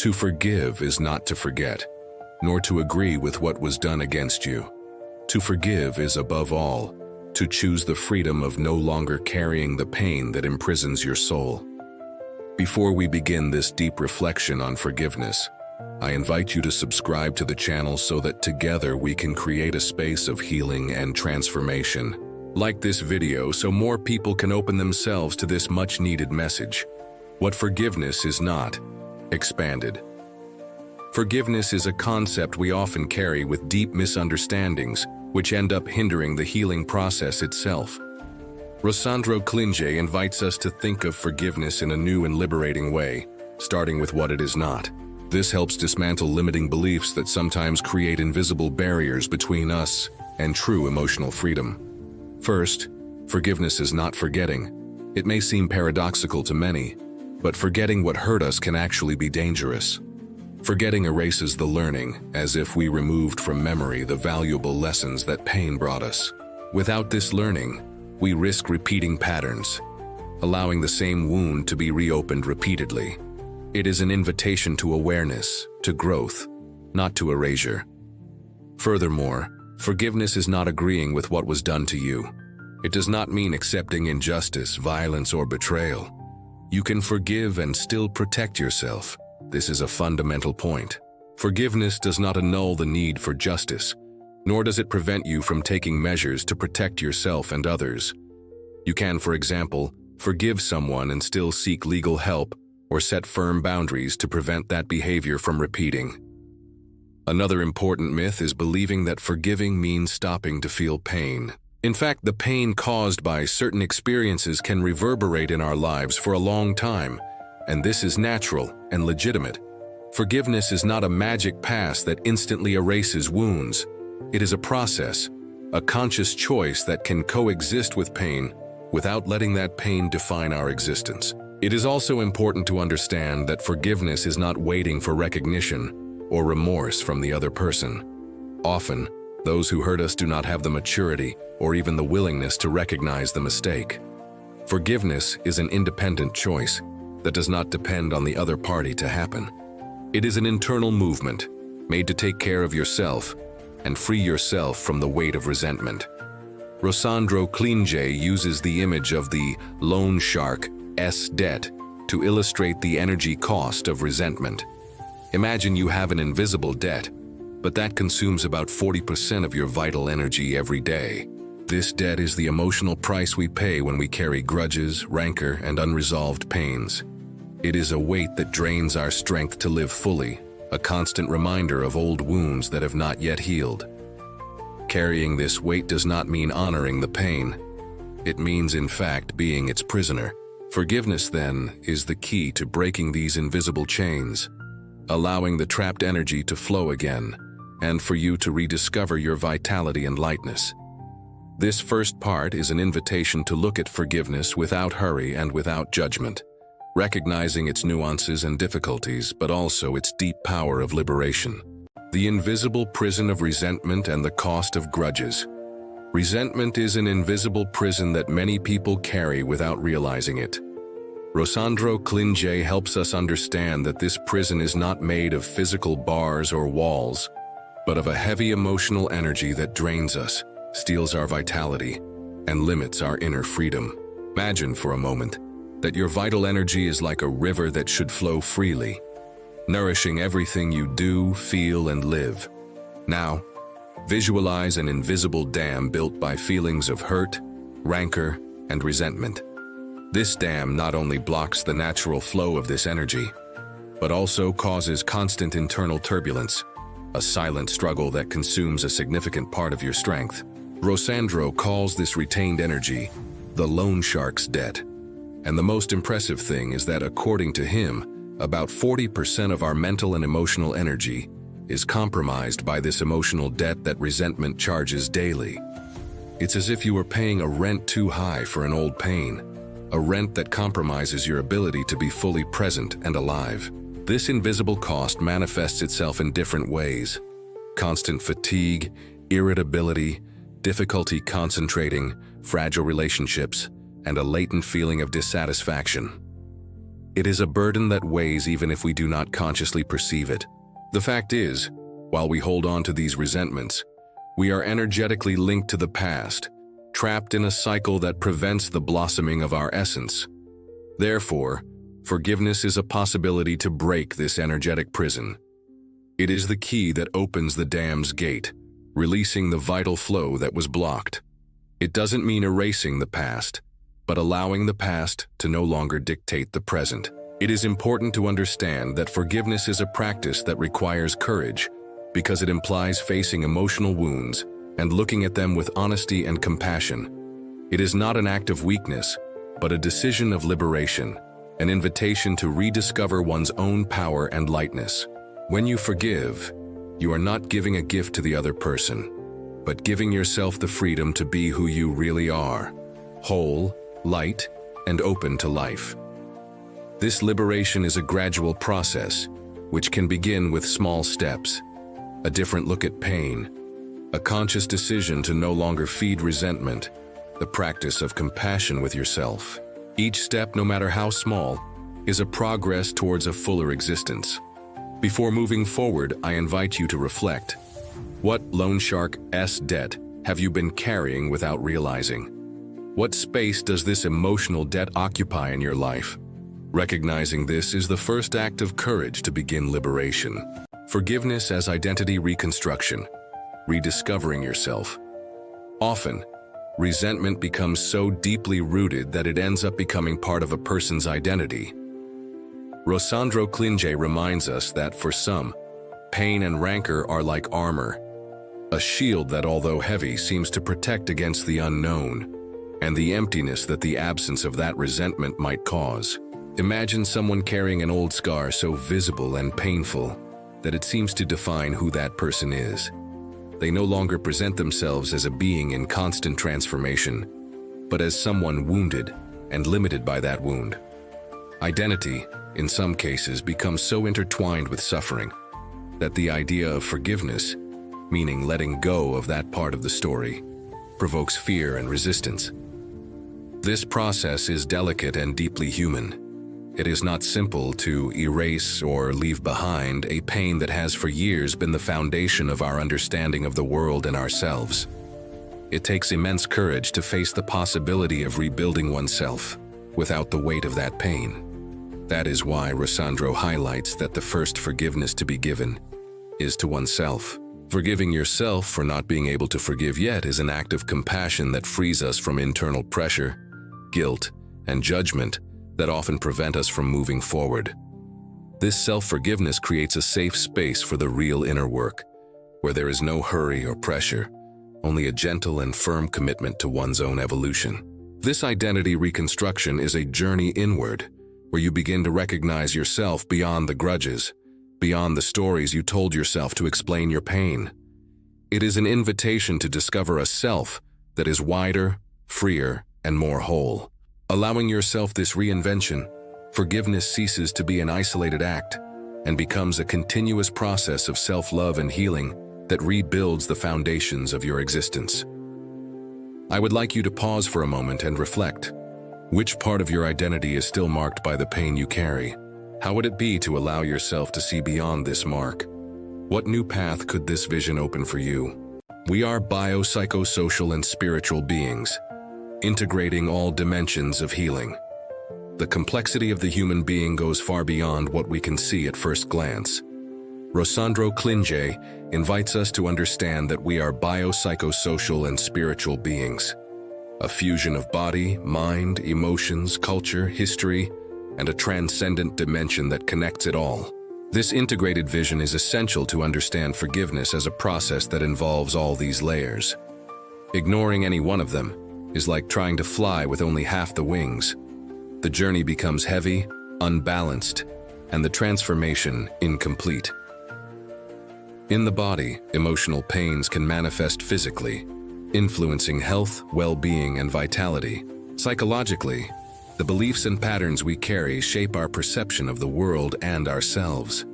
To forgive is not to forget, nor to agree with what was done against you. To forgive is, above all, to choose the freedom of no longer carrying the pain that imprisons your soul. Before we begin this deep reflection on forgiveness, I invite you to subscribe to the channel so that together we can create a space of healing and transformation. Like this video so more people can open themselves to this much-needed message. What forgiveness is not. Expanded. Forgiveness is a concept we often carry with deep misunderstandings, which end up hindering the healing process itself. Rossandro Klinjey invites us to think of forgiveness in a new and liberating way, starting with what it is not. This helps dismantle limiting beliefs that sometimes create invisible barriers between us and true emotional freedom. First, forgiveness is not forgetting. It may seem paradoxical to many, but forgetting what hurt us can actually be dangerous. Forgetting erases the learning, as if we removed from memory the valuable lessons that pain brought us. Without this learning, we risk repeating patterns, allowing the same wound to be reopened repeatedly. It is an invitation to awareness, to growth, not to erasure. Furthermore, forgiveness is not agreeing with what was done to you. It does not mean accepting injustice, violence, or betrayal. You can forgive and still protect yourself. This is a fundamental point. Forgiveness does not annul the need for justice, nor does it prevent you from taking measures to protect yourself and others. You can, for example, forgive someone and still seek legal help or set firm boundaries to prevent that behavior from repeating. Another important myth is believing that forgiving means stopping to feel pain. In fact, the pain caused by certain experiences can reverberate in our lives for a long time, and this is natural and legitimate. Forgiveness is not a magic pass that instantly erases wounds. It is a process, a conscious choice that can coexist with pain without letting that pain define our existence. It is also important to understand that forgiveness is not waiting for recognition or remorse from the other person. Often, those who hurt us do not have the maturity or even the willingness to recognize the mistake. Forgiveness is an independent choice that does not depend on the other party to happen. It is an internal movement made to take care of yourself and free yourself from the weight of resentment. Rossandro Klinjey uses the image of the loan shark's debt to illustrate the energy cost of resentment. Imagine you have an invisible debt, but that consumes about 40% of your vital energy every day. This debt is the emotional price we pay when we carry grudges, rancor, and unresolved pains. It is a weight that drains our strength to live fully, a constant reminder of old wounds that have not yet healed. Carrying this weight does not mean honoring the pain. It means, in fact, being its prisoner. Forgiveness, then, is the key to breaking these invisible chains, allowing the trapped energy to flow again, and for you to rediscover your vitality and lightness. This first part is an invitation to look at forgiveness without hurry and without judgment, recognizing its nuances and difficulties, but also its deep power of liberation. The invisible prison of resentment and the cost of grudges. Resentment is an invisible prison that many people carry without realizing it. Rossandro Klinjey helps us understand that this prison is not made of physical bars or walls, but of a heavy emotional energy that drains us, steals our vitality, and limits our inner freedom. Imagine for a moment that your vital energy is like a river that should flow freely, nourishing everything you do, feel, and live. Now, visualize an invisible dam built by feelings of hurt, rancor, and resentment. This dam not only blocks the natural flow of this energy, but also causes constant internal turbulence, a silent struggle that consumes a significant part of your strength. Rossandro calls this retained energy the loan shark's debt. And the most impressive thing is that, according to him, about 40% of our mental and emotional energy is compromised by this emotional debt that resentment charges daily. It's as if you were paying a rent too high for an old pain, a rent that compromises your ability to be fully present and alive. This invisible cost manifests itself in different ways: constant fatigue, irritability, difficulty concentrating, fragile relationships, and a latent feeling of dissatisfaction. It is a burden that weighs even if we do not consciously perceive it. The fact is, while we hold on to these resentments, we are energetically linked to the past, trapped in a cycle that prevents the blossoming of our essence. Therefore, forgiveness is a possibility to break this energetic prison. It is the key that opens the dam's gate, releasing the vital flow that was blocked. It doesn't mean erasing the past, but allowing the past to no longer dictate the present. It is important to understand that forgiveness is a practice that requires courage, because it implies facing emotional wounds and looking at them with honesty and compassion. It is not an act of weakness, but a decision of liberation, an invitation to rediscover one's own power and lightness. When you forgive, you are not giving a gift to the other person, but giving yourself the freedom to be who you really are, whole, light, and open to life. This liberation is a gradual process, which can begin with small steps, a different look at pain, a conscious decision to no longer feed resentment, the practice of compassion with yourself. Each step, no matter how small, is a progress towards a fuller existence. Before moving forward, I invite you to reflect. What loan shark's debt have you been carrying without realizing? What space does this emotional debt occupy in your life? Recognizing this is the first act of courage to begin liberation. Forgiveness as identity reconstruction, rediscovering yourself. Often, resentment becomes so deeply rooted that it ends up becoming part of a person's identity. Rossandro Klinjey reminds us that for some, pain and rancor are like armor, a shield that, although heavy, seems to protect against the unknown and the emptiness that the absence of that resentment might cause. Imagine someone carrying an old scar so visible and painful that it seems to define who that person is. They no longer present themselves as a being in constant transformation, but as someone wounded and limited by that wound. Identity, in some cases, becomes so intertwined with suffering that the idea of forgiveness, meaning letting go of that part of the story, provokes fear and resistance. This process is delicate and deeply human. It is not simple to erase or leave behind a pain that has for years been the foundation of our understanding of the world and ourselves. It takes immense courage to face the possibility of rebuilding oneself without the weight of that pain. That is why Rossandro highlights that the first forgiveness to be given is to oneself. Forgiving yourself for not being able to forgive yet is an act of compassion that frees us from internal pressure, guilt, and judgment that often prevent us from moving forward. This self-forgiveness creates a safe space for the real inner work, where there is no hurry or pressure, only a gentle and firm commitment to one's own evolution. This identity reconstruction is a journey inward, where you begin to recognize yourself beyond the grudges, beyond the stories you told yourself to explain your pain. It is an invitation to discover a self that is wider, freer, and more whole. Allowing yourself this reinvention, forgiveness ceases to be an isolated act and becomes a continuous process of self-love and healing that rebuilds the foundations of your existence. I would like you to pause for a moment and reflect. Which part of your identity is still marked by the pain you carry? How would it be to allow yourself to see beyond this mark? What new path could this vision open for you? We are biopsychosocial and spiritual beings, integrating all dimensions of healing. The complexity of the human being goes far beyond what we can see at first glance. Rossandro Klinjey invites us to understand that we are biopsychosocial and spiritual beings, a fusion of body, mind, emotions, culture, history, and a transcendent dimension that connects it all. This integrated vision is essential to understand forgiveness as a process that involves all these layers. Ignoring any one of them is like trying to fly with only half the wings. The journey becomes heavy, unbalanced, and the transformation incomplete. In the body, emotional pains can manifest physically, influencing health, well-being, and vitality. Psychologically, the beliefs and patterns we carry shape our perception of the world and ourselves.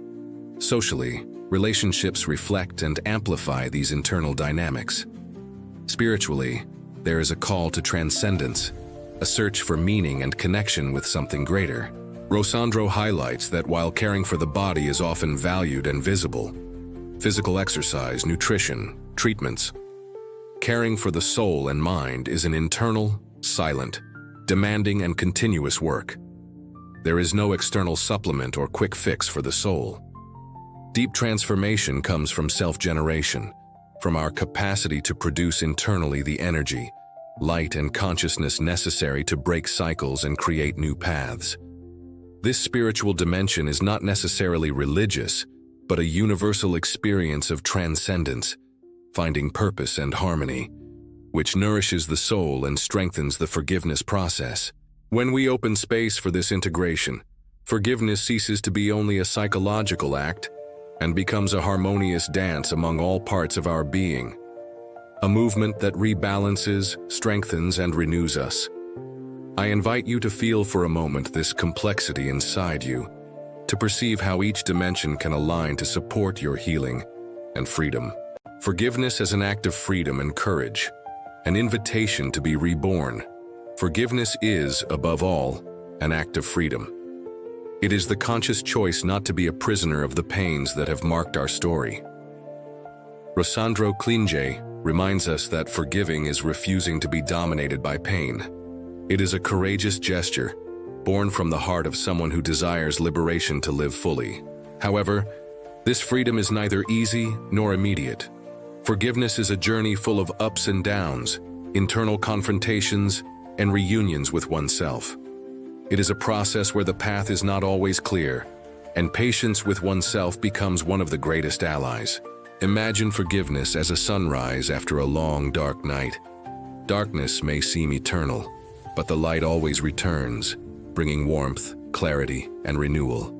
Socially, relationships reflect and amplify these internal dynamics. Spiritually, there is a call to transcendence, a search for meaning and connection with something greater. Rossandro highlights that while caring for the body is often valued and visible, physical exercise, nutrition, treatments, caring for the soul and mind is an internal, silent, demanding and continuous work. There is no external supplement or quick fix for the soul. Deep transformation comes from self-generation, from our capacity to produce internally the energy, light and consciousness necessary to break cycles and create new paths. This spiritual dimension is not necessarily religious, but a universal experience of transcendence, finding purpose and harmony, which nourishes the soul and strengthens the forgiveness process. When we open space for this integration, forgiveness ceases to be only a psychological act and becomes a harmonious dance among all parts of our being, a movement that rebalances, strengthens, and renews us. I invite you to feel for a moment this complexity inside you, to perceive how each dimension can align to support your healing and freedom. Forgiveness as an act of freedom and courage, an invitation to be reborn. Forgiveness is, above all, an act of freedom. It is the conscious choice not to be a prisoner of the pains that have marked our story. Rossandro Klinjey reminds us that forgiving is refusing to be dominated by pain. It is a courageous gesture, born from the heart of someone who desires liberation to live fully. However, this freedom is neither easy nor immediate. Forgiveness is a journey full of ups and downs, internal confrontations, and reunions with oneself. It is a process where the path is not always clear, and patience with oneself becomes one of the greatest allies. Imagine forgiveness as a sunrise after a long, dark night. Darkness may seem eternal, but the light always returns, bringing warmth, clarity, and renewal.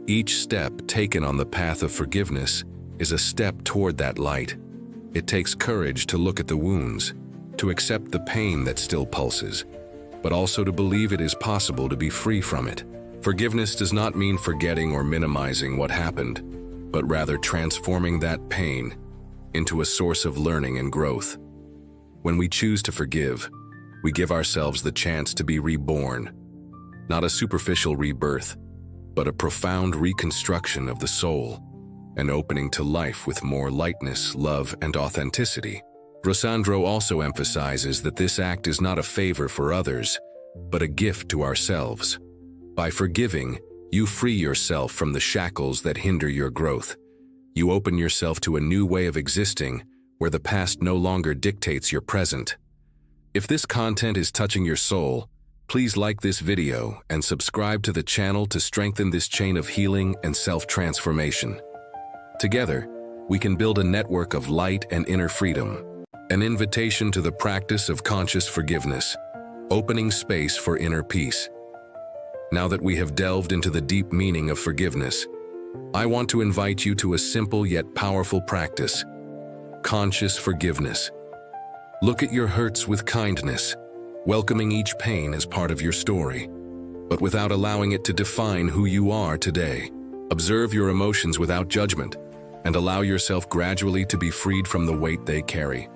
Each step taken on the path of forgiveness is a step toward that light. It takes courage to look at the wounds, to accept the pain that still pulses, but also to believe it is possible to be free from it. Forgiveness does not mean forgetting or minimizing what happened, but rather transforming that pain into a source of learning and growth. When we choose to forgive, we give ourselves the chance to be reborn, not a superficial rebirth, but a profound reconstruction of the soul, an opening to life with more lightness, love, and authenticity. Rossandro also emphasizes that this act is not a favor for others, but a gift to ourselves. By forgiving, you free yourself from the shackles that hinder your growth. You open yourself to a new way of existing, where the past no longer dictates your present. If this content is touching your soul, please like this video and subscribe to the channel to strengthen this chain of healing and self-transformation. Together, we can build a network of light and inner freedom, an invitation to the practice of conscious forgiveness, opening space for inner peace. Now that we have delved into the deep meaning of forgiveness, I want to invite you to a simple yet powerful practice: conscious forgiveness. Look at your hurts with kindness, welcoming each pain as part of your story, but without allowing it to define who you are today. Observe your emotions without judgment, and allow yourself gradually to be freed from the weight they carry.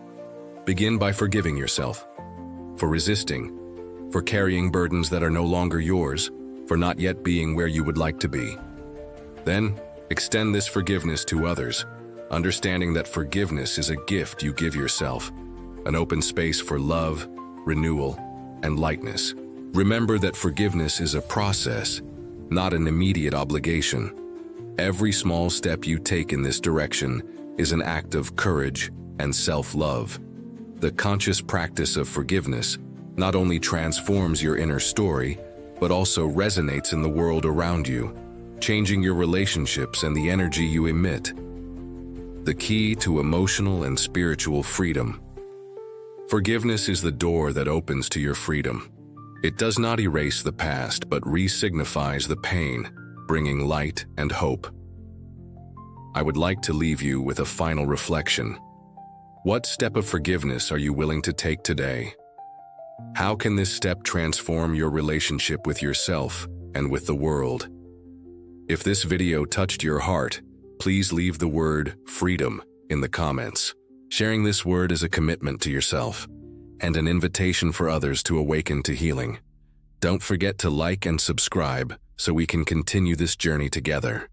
Begin by forgiving yourself for resisting, for carrying burdens that are no longer yours, for not yet being where you would like to be. Then, extend this forgiveness to others, understanding that forgiveness is a gift you give yourself, an open space for love, renewal, and lightness. Remember that forgiveness is a process, not an immediate obligation. Every small step you take in this direction is an act of courage and self-love. The conscious practice of forgiveness not only transforms your inner story, but also resonates in the world around you, changing your relationships and the energy you emit. The key to emotional and spiritual freedom. Forgiveness is the door that opens to your freedom. It does not erase the past, but re-signifies the pain, bringing light and hope. I would like to leave you with a final reflection. What step of forgiveness are you willing to take today? How can this step transform your relationship with yourself and with the world? If this video touched your heart, please leave the word freedom in the comments. Sharing this word is a commitment to yourself and an invitation for others to awaken to healing. Don't forget to like and subscribe so we can continue this journey together.